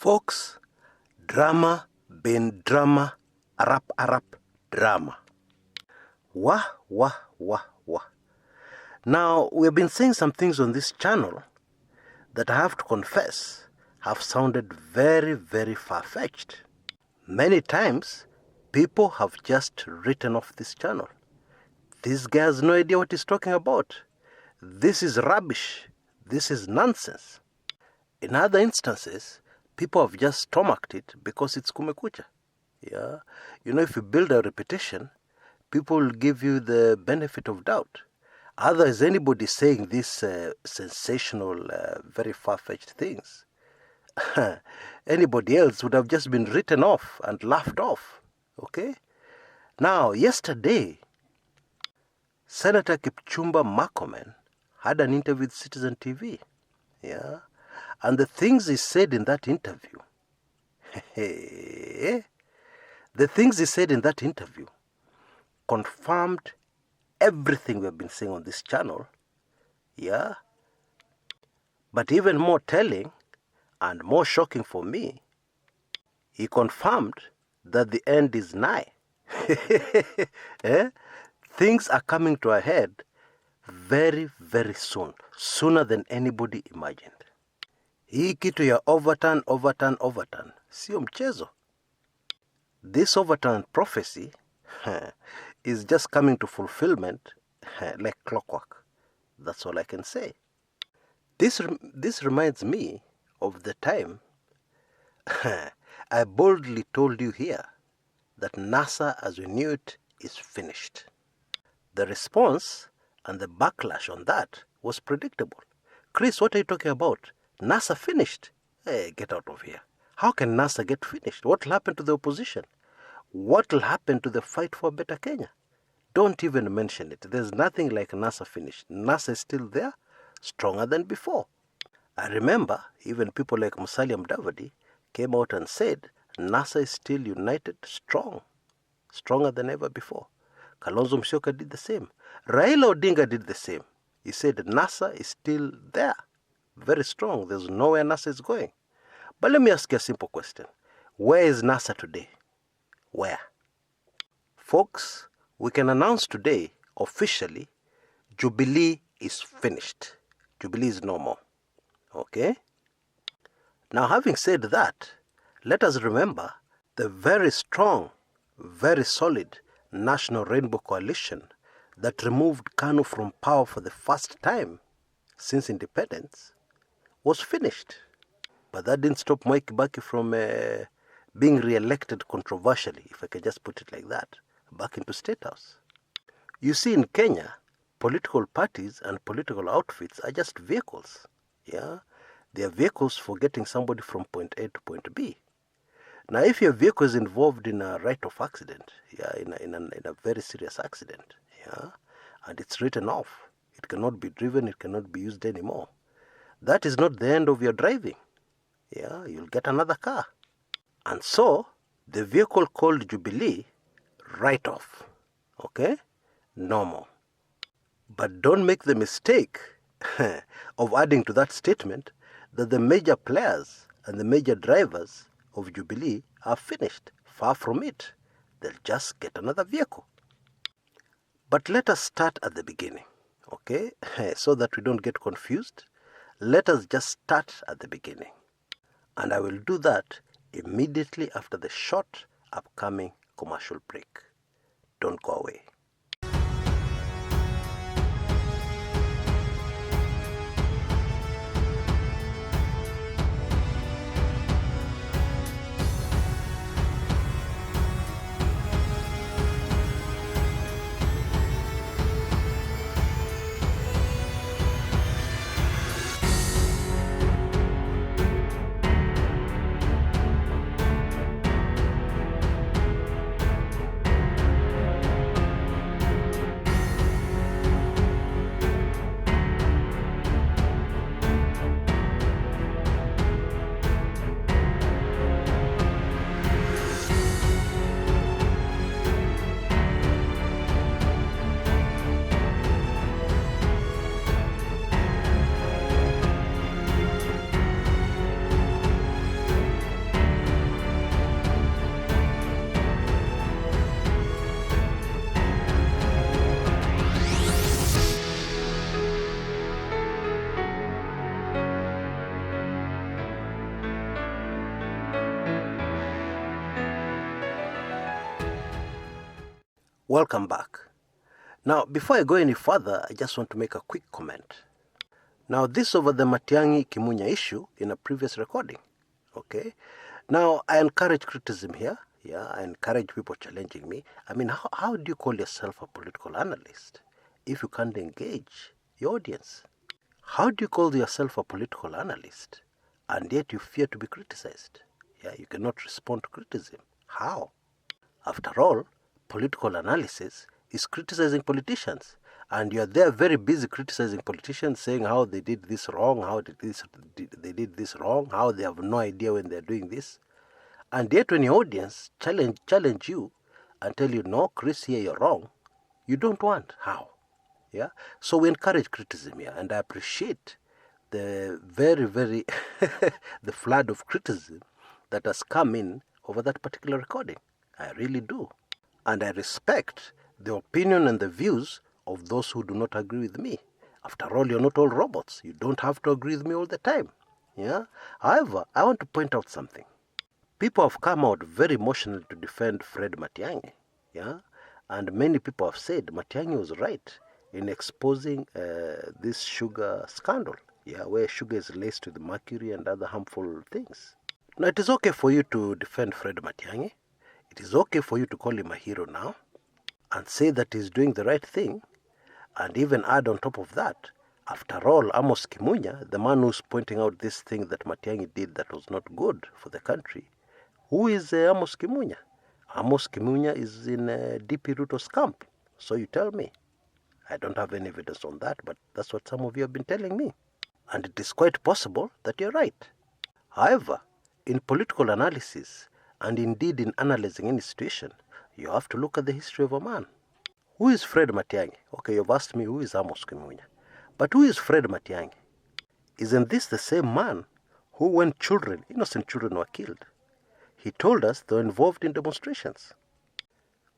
Folks, drama been drama, Arab drama. Wah, wah, wah, wah. Now, we've been saying some things on this channel that I have to confess have sounded very, very far-fetched. Many times, people have just written off this channel. This guy has no idea what he's talking about. This is rubbish. This is nonsense. In other instances, people have just stomached it because it's Kumekucha. Yeah, you know, if you build a reputation, people will give you the benefit of doubt. Otherwise, anybody saying these sensational, very far-fetched things, anybody else would have just been written off and laughed off. Okay? Now, yesterday, Senator Kipchumba Murkomen had an interview with Citizen TV. Yeah? And the things he said in that interview, confirmed everything we have been saying on this channel. Yeah? But even more telling and more shocking for me, he confirmed that the end is nigh. Things are coming to a head very, very soon, sooner than anybody imagined. Hii kitu ya overturn, sio mchezo. This overturn prophecy is just coming to fulfillment like clockwork. That's all I can say. This reminds me of the time I boldly told you here that NASA as we knew it is finished. The response and the backlash on that was predictable. Chris, what are you talking about? NASA finished? Hey, get out of here. How can NASA get finished? What will happen to the opposition? What will happen to the fight for a better Kenya? Don't even mention it. There's nothing like NASA finished. NASA is still there, stronger than before. I remember even people like Musalia Mudavadi came out and said NASA is still united, strong, stronger than ever before. Kalonzo Musyoka did the same. Raila Odinga did the same. He said NASA is still there, very strong. There's nowhere NASA is going. But let me ask you a simple question. Where is NASA today? Where? Folks, we can announce today, officially, Jubilee is finished. Jubilee is no more. Okay? Now, having said that, let us remember the very strong, very solid National Rainbow Coalition that removed KANU from power for the first time since independence was finished. But that didn't stop Mwai Kibaki from being re-elected controversially, if I can just put it like that, back into State House. You see, in Kenya, political parties and political outfits are just vehicles. Yeah? They are vehicles for getting somebody from point A to point B. Now, if your vehicle is involved in a write-off accident, yeah, in a very serious accident, yeah, and it's written off, it cannot be driven, it cannot be used anymore, that is not the end of your driving. Yeah, you'll get another car. And so, the vehicle called Jubilee, write-off. Okay? No more. But don't make the mistake of adding to that statement that the major players and the major drivers of Jubilee are finished. Far from it. They'll just get another vehicle. But let us start at the beginning, okay? So that we don't get confused. Let us just start at the beginning. And I will do that immediately after the short upcoming commercial break. Don't go away. Welcome back. Now, before I go any further, I just want to make a quick comment. Now, this over the Matiang'i Kimunya issue in a previous recording. Okay? Now, I encourage criticism here. Yeah, I encourage people challenging me. I mean, how do you call yourself a political analyst if you can't engage your audience? How do you call yourself a political analyst and yet you fear to be criticized? Yeah, you cannot respond to criticism. How? After all, political analysis is criticizing politicians. And you're there very busy criticizing politicians, saying how they did this wrong, how they did this wrong, how they have no idea when they're doing this. And yet when your audience challenge you and tell you, no, Chris, here you're wrong, you don't want. How? Yeah. So we encourage criticism here, and I appreciate the very, very the flood of criticism that has come in over that particular recording. I really do. And I respect the opinion and the views of those who do not agree with me. After all, you're not all robots. You don't have to agree with me all the time. Yeah. However, I want to point out something. People have come out very emotionally to defend Fred Matiang'i. Yeah. And many people have said Matiang'i was right in exposing this sugar scandal, yeah, where sugar is laced with mercury and other harmful things. Now, it is okay for you to defend Fred Matiang'i. It is okay for you to call him a hero now and say that he's doing the right thing, and even add on top of that, after all, Amos Kimunya, the man who's pointing out this thing that Matiang'i did that was not good for the country, who is Amos Kimunya? Amos Kimunya is in DP Ruto's camp. So you tell me. I don't have any evidence on that, but that's what some of you have been telling me. And it is quite possible that you're right. However, in political analysis, and indeed in analyzing any situation, you have to look at the history of a man. Who is Fred Matiang'i? Okay, you've asked me who is Amos Kimunya. But who is Fred Matiang'i? Isn't this the same man who, when children, innocent children, were killed, he told us they were involved in demonstrations?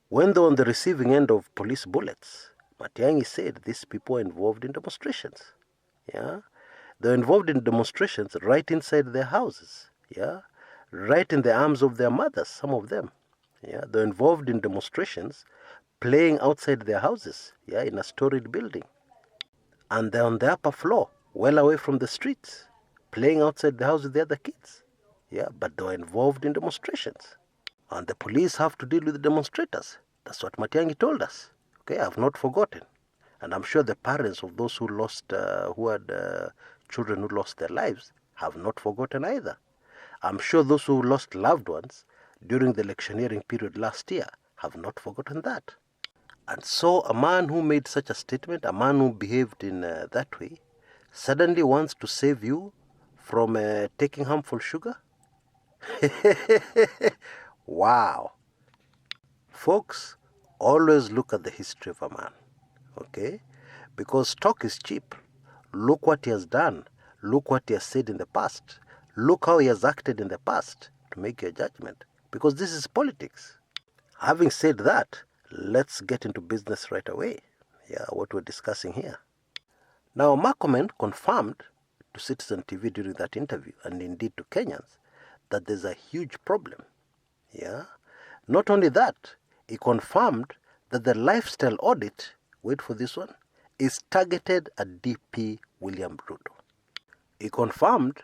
When they were on the receiving end of police bullets, Matiang'i said these people were involved in demonstrations. Yeah, they were involved in demonstrations right inside their houses. Yeah, right in the arms of their mothers, some of them. Yeah, they were involved in demonstrations playing outside their houses. Yeah, in a storied building. And they're on the upper floor, well away from the streets, playing outside the house with the other kids. Yeah, but they were involved in demonstrations. And the police have to deal with the demonstrators. That's what Matiang'i told us. Okay, I have not forgotten. And I'm sure the parents of those who lost, who had children who lost their lives, have not forgotten either. I'm sure those who lost loved ones during the electioneering period last year have not forgotten that. And so a man who made such a statement, a man who behaved in that way, suddenly wants to save you from taking harmful sugar? Wow. Folks, always look at the history of a man, okay? Because talk is cheap. Look what he has done. Look what he has said in the past. Look how he has acted in the past to make your judgment. Because this is politics. Having said that, let's get into business right away. Yeah, what we're discussing here. Now, Murkomen confirmed to Citizen TV during that interview, and indeed to Kenyans, that there's a huge problem. Yeah. Not only that, he confirmed that the lifestyle audit, wait for this one, is targeted at DP William Ruto. He confirmed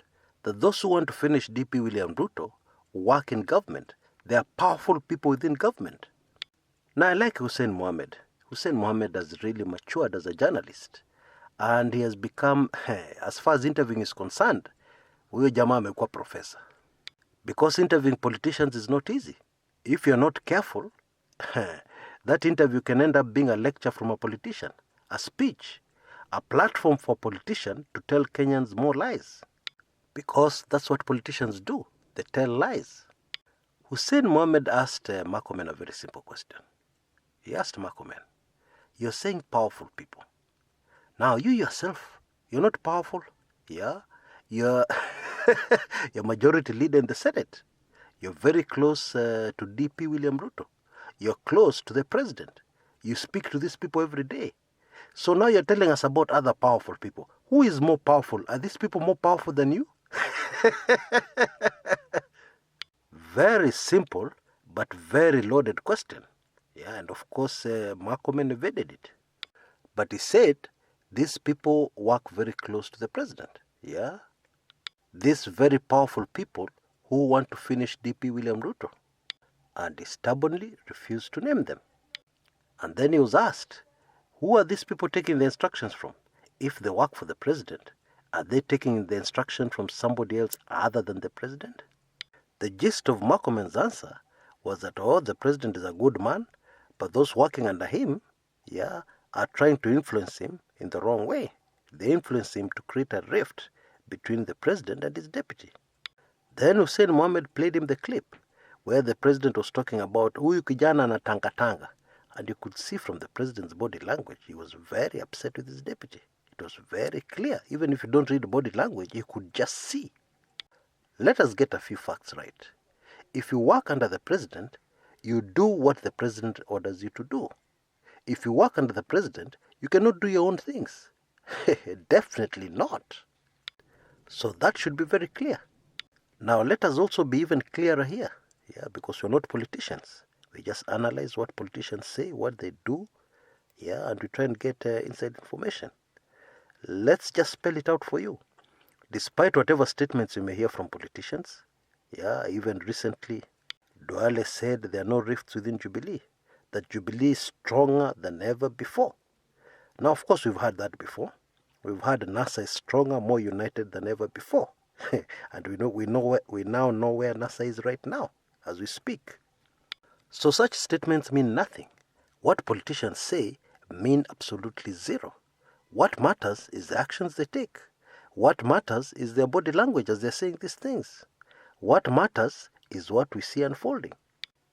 that those who want to finish DP William Ruto work in government. They are powerful people within government. Now, I like Hussein Mohammed. Hussein Mohammed has really matured as a journalist. And he has become, as far as interviewing is concerned, huyo jamaa amekuwa professor. Because interviewing politicians is not easy. If you're not careful, that interview can end up being a lecture from a politician, a speech, a platform for a politician to tell Kenyans more lies. Because that's what politicians do. They tell lies. Hussein Mohammed asked Murkomen a very simple question. He asked Murkomen, you're saying powerful people. Now, you yourself, you're not powerful. Yeah? You're your majority leader in the Senate. You're very close to DP William Ruto. You're close to the president. You speak to these people every day. So now you're telling us about other powerful people. Who is more powerful? Are these people more powerful than you? Very simple, but very loaded question. Yeah, And of course, Murkomen evaded it. But he said these people work very close to the president. Yeah? These very powerful people who want to finish DP William Ruto. And he stubbornly refused to name them. And then he was asked, who are these people taking the instructions from? If they work for the president, are they taking the instruction from somebody else other than the president? The gist of Murkomen's answer was that, oh, the president is a good man, but those working under him, yeah, are trying to influence him in the wrong way. They influence him to create a rift between the president and his deputy. Then Hussein Mohammed played him the clip where the president was talking about huyu kijana na tanga tanga, and you could see from the president's body language he was very upset with his deputy. It was very clear. Even if you don't read body language, you could just see. Let us get a few facts right. If you work under the president, you do what the president orders you to do. If you work under the president, you cannot do your own things. Definitely not. So that should be very clear. Now let us also be even clearer here, yeah, because we're not politicians. We just analyze what politicians say, what they do, yeah, and we try and get inside information. Let's just spell it out for you. Despite whatever statements you may hear from politicians, yeah, even recently, Duale said there are no rifts within Jubilee, that Jubilee is stronger than ever before. Now, of course, we've heard that before. We've heard NASA is stronger, more united than ever before. And we now know where NASA is right now, as we speak. So such statements mean nothing. What politicians say mean absolutely zero. What matters is the actions they take. What matters is their body language as they're saying these things. What matters is what we see unfolding.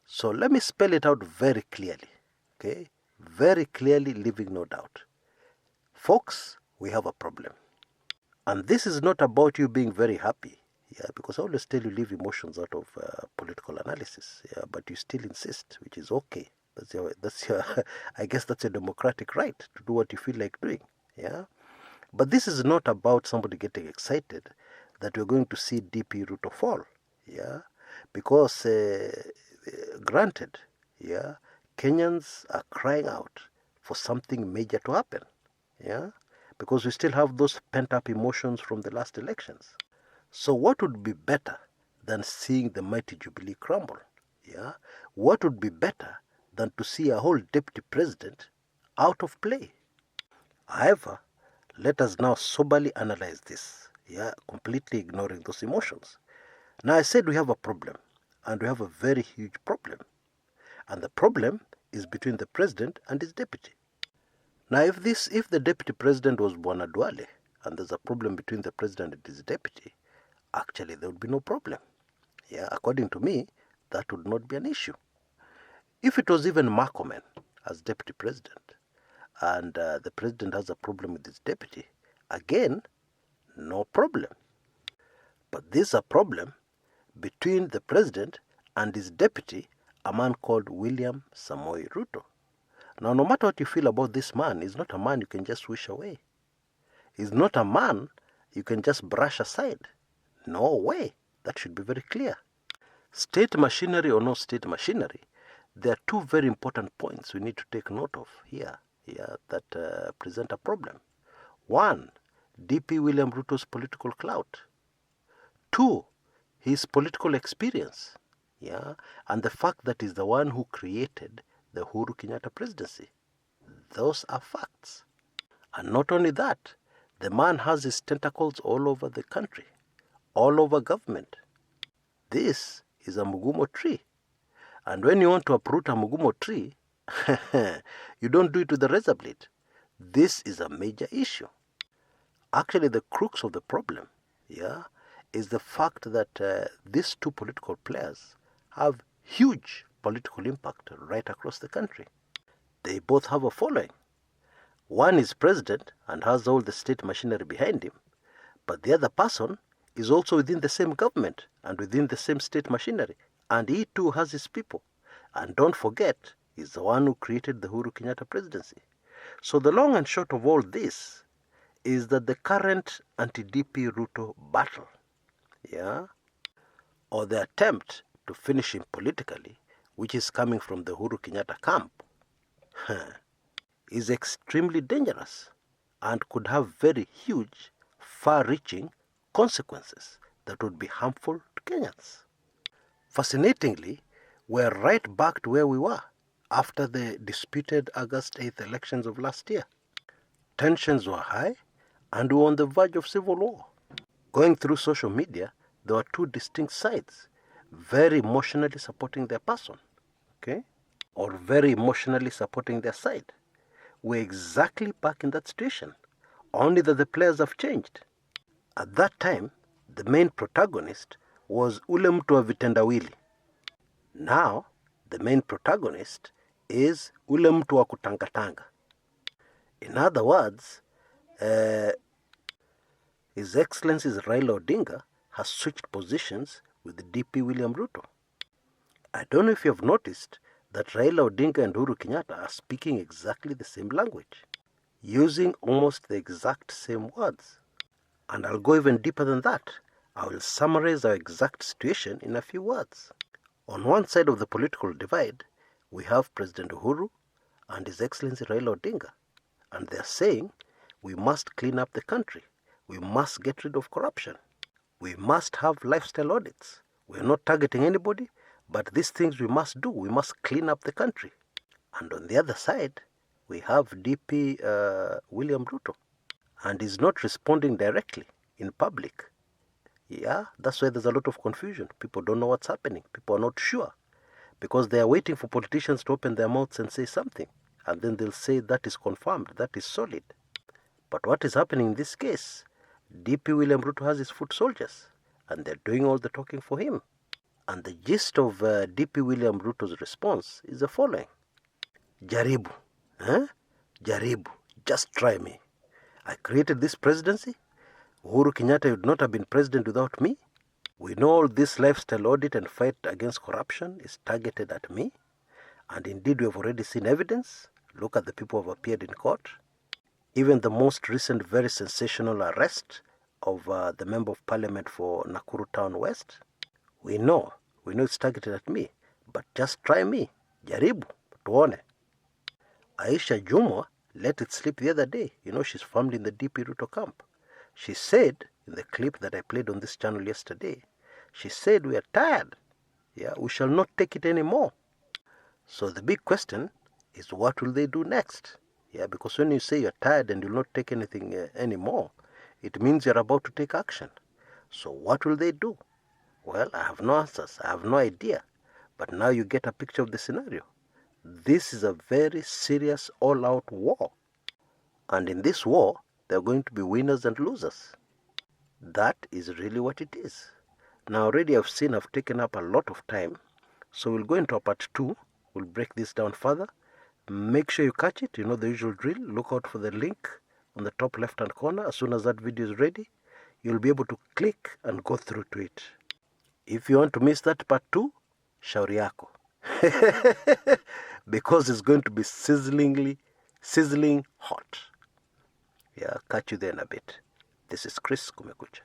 So let me spell it out very clearly, okay? Very clearly, leaving no doubt. Folks, we have a problem. And this is not about you being very happy, yeah, because I always tell you leave emotions out of political analysis, yeah, but you still insist, which is okay. That's your I guess that's a democratic right to do what you feel like doing, yeah. But this is not about somebody getting excited that we're going to see DP Ruto fall, yeah, because granted, yeah, Kenyans are crying out for something major to happen, yeah, because we still have those pent-up emotions from the last elections. So what would be better than seeing the mighty Jubilee crumble, yeah? What would be better than to see a whole deputy president out of play? However, let us now soberly analyze this, yeah, completely ignoring those emotions. Now, I said we have a problem, and we have a very huge problem. And the problem is between the president and his deputy. Now, if the deputy president was Bwana Duale, and there's a problem between the president and his deputy, actually there would be no problem. Yeah, according to me, that would not be an issue. If it was even Murkomen as deputy president, and the president has a problem with his deputy, again, no problem. But there's a problem between the president and his deputy, a man called William Samoei Ruto. Now, no matter what you feel about this man, he's not a man you can just wish away. He's not a man you can just brush aside. No way. That should be very clear. State machinery or no state machinery, there are two very important points we need to take note of here, that present a problem. One, DP William Ruto's political clout. Two, his political experience, yeah, and the fact that he's the one who created the Uhuru Kenyatta presidency. Those are facts. And not only that, the man has his tentacles all over the country, all over government. This is a Mugumo tree. And when you want to uproot a Mugumo tree, you don't do it with a razor blade. This is a major issue. Actually, the crux of the problem, yeah, is the fact that these two political players have huge political impact right across the country. They both have a following. One is president and has all the state machinery behind him, but the other person is also within the same government and within the same state machinery, and he too has his people. And don't forget, he's the one who created the Uhuru Kenyatta presidency. So the long and short of all this is that the current anti-DP Ruto battle, yeah, or the attempt to finish him politically, which is coming from the Uhuru Kenyatta camp, is extremely dangerous and could have very huge, far-reaching consequences that would be harmful to Kenyans. Fascinatingly, we're right back to where we were after the disputed August 8th elections of last year. Tensions were high and we were on the verge of civil war. Going through social media, there were two distinct sides, very emotionally supporting their person, okay, or very emotionally supporting their side. We're exactly back in that situation, only that the players have changed. At that time, the main protagonist was ule mtu wa vitendawili. Now, the main protagonist is ule mtu wa kutangatanga. In other words, His Excellency Raila Odinga has switched positions with DP William Ruto. I don't know if you have noticed that Raila Odinga and Uhuru Kenyatta are speaking exactly the same language, using almost the exact same words. And I'll go even deeper than that. I will summarize our exact situation in a few words. On one side of the political divide, we have President Uhuru and His Excellency Raila Odinga, and they're saying we must clean up the country. We must get rid of corruption. We must have lifestyle audits. We're not targeting anybody, but these things we must do. We must clean up the country. And on the other side, we have DP William Ruto, and he's not responding directly in public. Yeah, that's why there's a lot of confusion. People don't know what's happening. People are not sure because they are waiting for politicians to open their mouths and say something, and then they'll say that is confirmed, that is solid. But what is happening in this case? DP William Ruto has his foot soldiers, and they're doing all the talking for him. And the gist of DP William Ruto's response is the following. Jaribu. Jaribu. Just try me. I created this presidency. Uhuru Kenyatta would not have been president without me. We know all this lifestyle audit and fight against corruption is targeted at me. And indeed, we have already seen evidence. Look at the people who have appeared in court. Even the most recent very sensational arrest of the Member of Parliament for Nakuru Town West. We know it's targeted at me, but just try me. Jaribu, tuone. Aisha Jumwa let it slip the other day. You know, she's formed in the DP Ruto camp. She said, in the clip that I played on this channel yesterday, she said, we are tired. Yeah, we shall not take it anymore. So the big question is, what will they do next? Yeah, because when you say you're tired and you'll not take anything anymore, it means you're about to take action. So what will they do? Well, I have no answers. I have no idea. But now you get a picture of the scenario. This is a very serious all-out war. And in this war, there are going to be winners and losers. That is really what it is. Now already I've taken up a lot of time. So we'll go into a part 2. We'll break this down further. Make sure you catch it. You know the usual drill. Look out for the link on the top left-hand corner. As soon as that video is ready, you'll be able to click and go through to it. If you want to miss that part 2, shauri yako. Because it's going to be sizzling hot. Yeah, catch you there in a bit. This is Kshs Kumekucha.